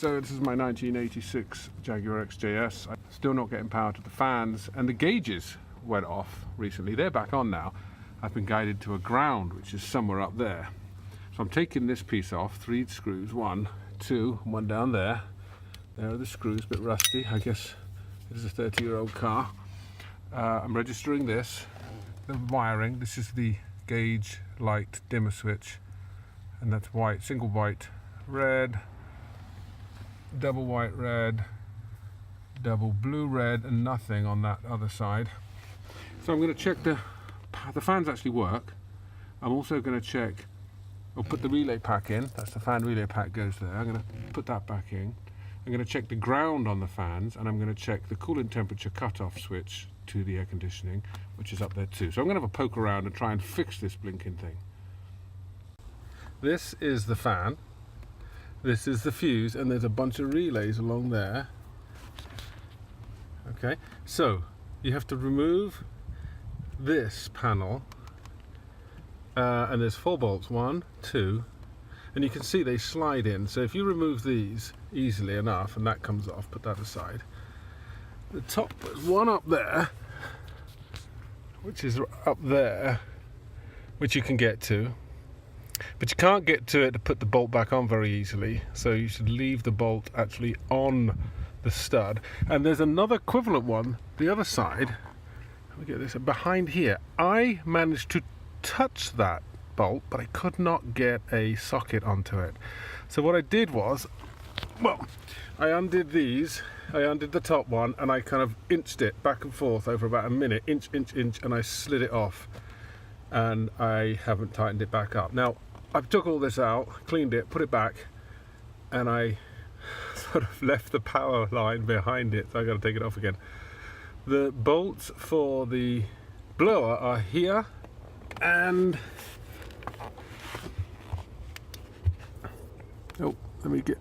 So this is my 1986 Jaguar XJS. I'm still not getting power to the fans, and the gauges went off recently. They're back on now. I've been guided to a ground, which is somewhere up there. So I'm taking this piece off, 3 screws, 1, 2, 1 down there. There are the screws, a bit rusty. I guess it is a 30-year-old car. I'm registering this, the wiring. This is the gauge light dimmer switch, and that's white, single white, red, double white red, double blue red, and nothing on that other side. So I'm going to check the fans actually work. I'm also going to check, I'll put the relay pack in. That's the fan relay pack goes there. I'm going to put that back in. I'm going to check the ground on the fans, and I'm going to check the cooling temperature cutoff switch to the air conditioning, which is up there too. So I'm going to have a poke around and try and fix this blinking thing. This is the fan. This is the fuse, and there's a bunch of relays along there. Okay, so you have to remove this panel, and there's 4 bolts, 1, 2, and you can see they slide in. So if you remove these easily enough, and that comes off, put that aside. The top, there's one up there, which is up there, which you can get to. But you can't get to it to put the bolt back on very easily, so you should leave the bolt actually on the stud. And there's another equivalent one, the other side. Let me get this behind here. I managed to touch that bolt, but I could not get a socket onto it. So what I did was, well, I undid these. I undid the top one, and I kind of inched it back and forth over about a minute, inch, and I slid it off. And I haven't tightened it back up. Now, I took all this out, cleaned it, put it back, and I sort of left the power line behind it, so I got to take it off again. The bolts for the blower are here, and oh, let me get,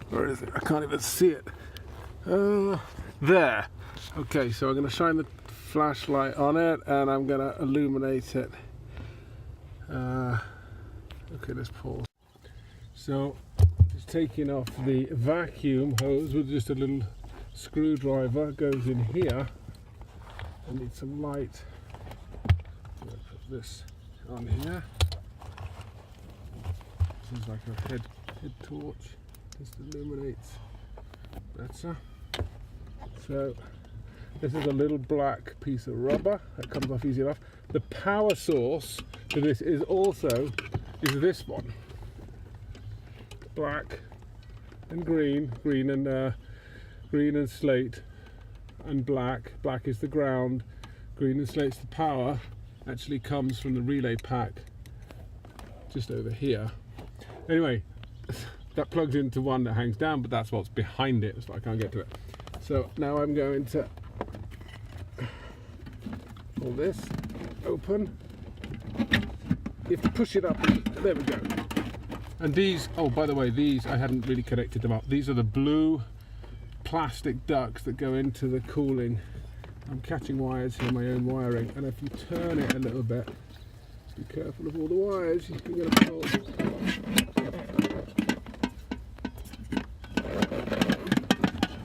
where is it? I can't even see it. There. Okay, so I'm going to shine the flashlight on it, and I'm going to illuminate it. Okay, let's pause. So just taking off the vacuum hose with just a little screwdriver, goes in here. I need some light. I'm going to put this on here. This is like a head torch, just illuminates better. So this is a little black piece of rubber that comes off easy enough. The power source for this is this one. Black and green and slate, and black. Black is the ground, green and slate's the power. Actually comes from the relay pack just over here. Anyway, that plugs into one that hangs down, but that's what's behind it, so I can't get to it. So now I'm going to pull this open. You have to push it up. There we go. And these, oh, by the way, these, I hadn't really connected them up. These are the blue plastic ducts that go into the cooling. I'm catching wires here, my own wiring, and if you turn it a little bit, be careful of all the wires, you're going to pull.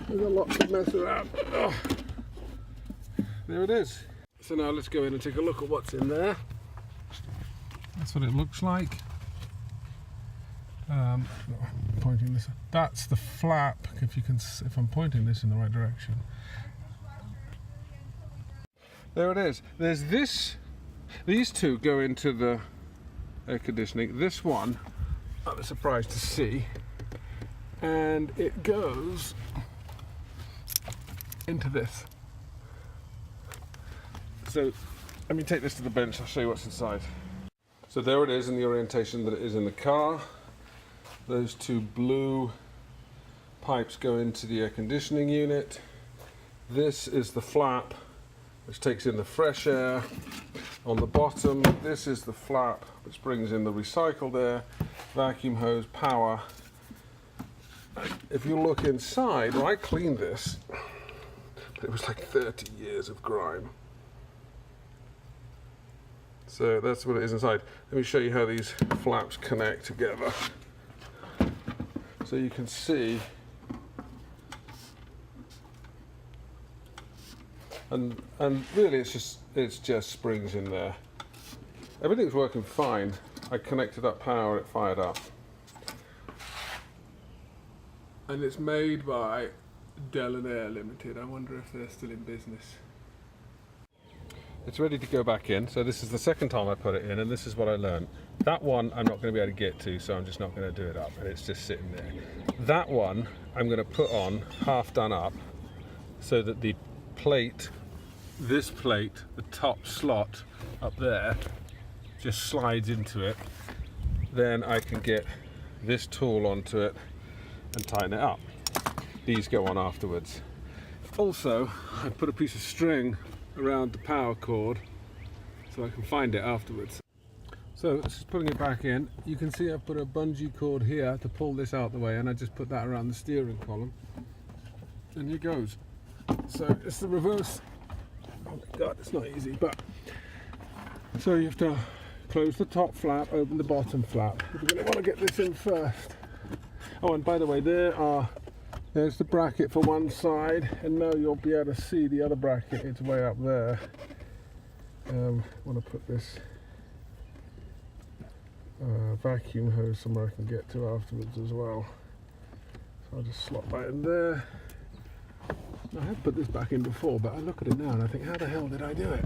There's a lot to mess around. Oh. There it is. So now let's go in and take a look at what's in there. That's what it looks like. Pointing this. That's the flap. If I'm pointing this in the right direction. There it is. There's this. These two go into the air conditioning. This one, I was surprised to see, and it goes into this. So let me take this to the bench. I'll show you what's inside. So there it is in the orientation that it is in the car. Those 2 blue pipes go into the air conditioning unit. This is the flap which takes in the fresh air. On the bottom, this is the flap which brings in the recycled air, vacuum hose, power. If you look inside, well, I cleaned this, but it was like 30 years of grime. So that's what it is inside. Let me show you how these flaps connect together. So you can see, and really it's just springs in there. Everything's working fine. I connected up power, it fired up. And it's made by Dell & Air Limited. I wonder if they're still in business. It's ready to go back in. So this is the second time I put it in, and this is what I learned. That one I'm not going to be able to get to, so I'm just not going to do it up, and it's just sitting there. That one I'm going to put on half done up, so that the plate, this plate, the top slot up there, just slides into it. Then I can get this tool onto it and tighten it up. These go on afterwards. Also, I put a piece of string around the power cord so I can find it afterwards. So just putting it back in, you can see I've put a bungee cord here to pull this out the way, and I just put that around the steering column, and here goes. So it's the reverse. Oh my god, it's not easy, but so you have to close the top flap, open the bottom flap. You're going to want to get this in first. Oh, and by the way, there's the bracket for one side, and now you'll be able to see the other bracket. It's way up there. I want to put this vacuum hose somewhere I can get to afterwards as well. So I'll just slot that in there. I have put this back in before, but I look at it now and I think, how the hell did I do it?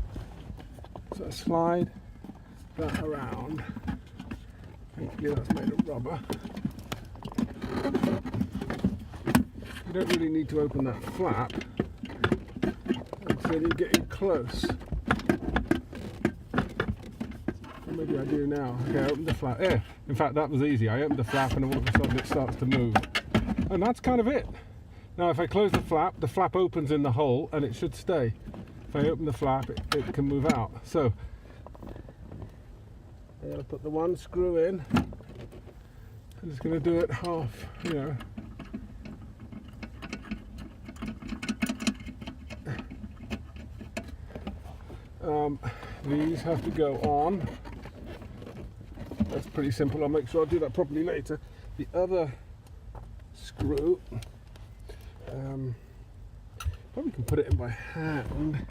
So I slide that around. Thankfully that's made of rubber. You don't really need to open that flap until you're getting close. Or maybe I do now. Okay, I opened the flap. Yeah, in fact that was easy. I opened the flap and all of a sudden it starts to move. And that's kind of it. Now if I close the flap opens in the hole and it should stay. If I open the flap, it can move out. So I'm going to put the one screw in. I'm just going to do it half, you know. These have to go on. That's pretty simple. I'll make sure I do that properly later. The other screw, probably can put it in by hand.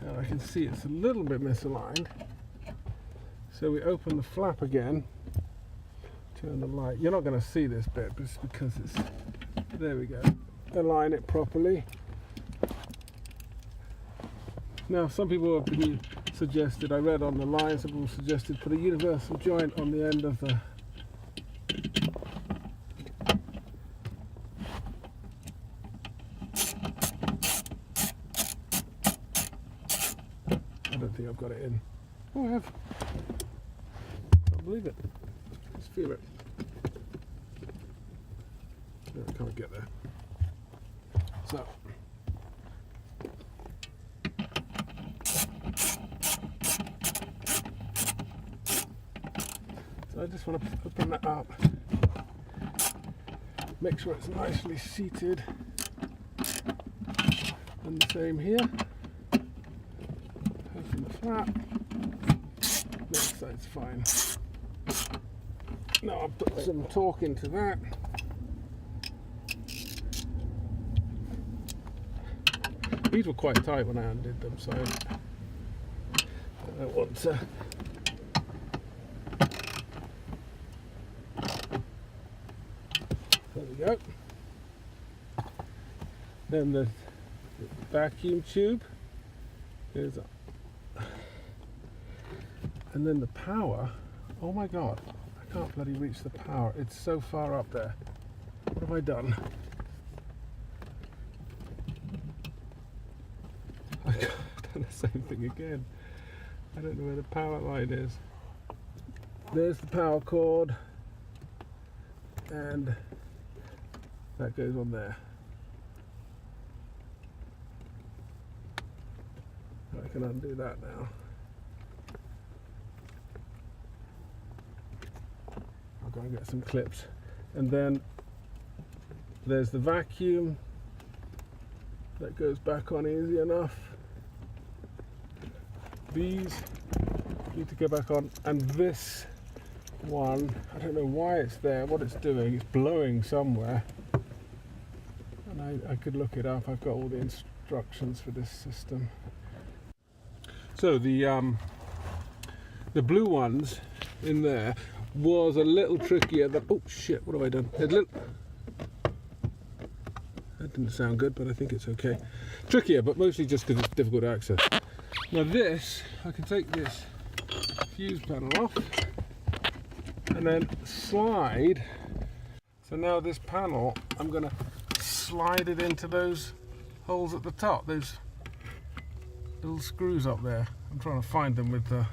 And I can see it's a little bit misaligned. So we open the flap again, turn the light. You're not going to see this bit, but it's because it's, there we go. Align it properly. Now some people have been suggested, I read on the line, some people suggested put a universal joint on the end of the I don't think I've got it in. Oh, I have. Can't believe it. Let's feel it. No, I can't get there. So I just want to open that up, make sure it's nicely seated, and the same here. Open the flap, this side's fine. Now I'll put some torque into that. These were quite tight when I undid them, so I don't want to. There we go. Then the vacuum tube goes up. And then the power, oh my god, I can't bloody reach the power. It's so far up there. What have I done? I've done the same thing again. I don't know where the power line is. There's the power cord, and that goes on there. I can undo that now. I'll go and get some clips. And then there's the vacuum. That goes back on easy enough. These need to go back on, and this one. I don't know why it's there, what it's doing. It's blowing somewhere. And I could look it up. I've got all the instructions for this system. So the blue ones in there was a little trickier than, oh shit, what have I done? That didn't sound good, but I think it's okay. Trickier, but mostly just because it's difficult to access. Now this, I can take this fuse panel off and then slide. So now this panel, I'm going to slide it into those holes at the top, those little screws up there. I'm trying to find them with the,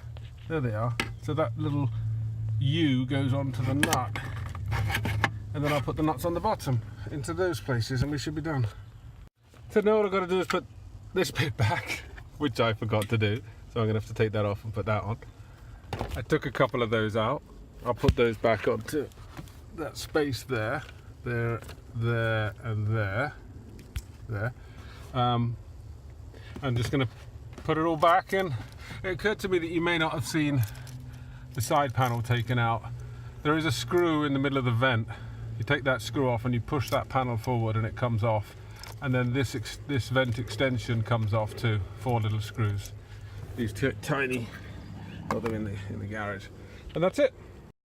there they are. So that little U goes onto the nut, and then I'll put the nuts on the bottom into those places and we should be done. So now what I've got to do is put this bit back, which I forgot to do. So I'm going to have to take that off and put that on. I took a couple of those out. I'll put those back onto that space there, there, and there. I'm just going to put it all back in. It occurred to me that you may not have seen the side panel taken out. There is a screw in the middle of the vent. You take that screw off and you push that panel forward and it comes off. And then this vent extension comes off too. 4 little screws. These tiny, got them in the garage. And that's it.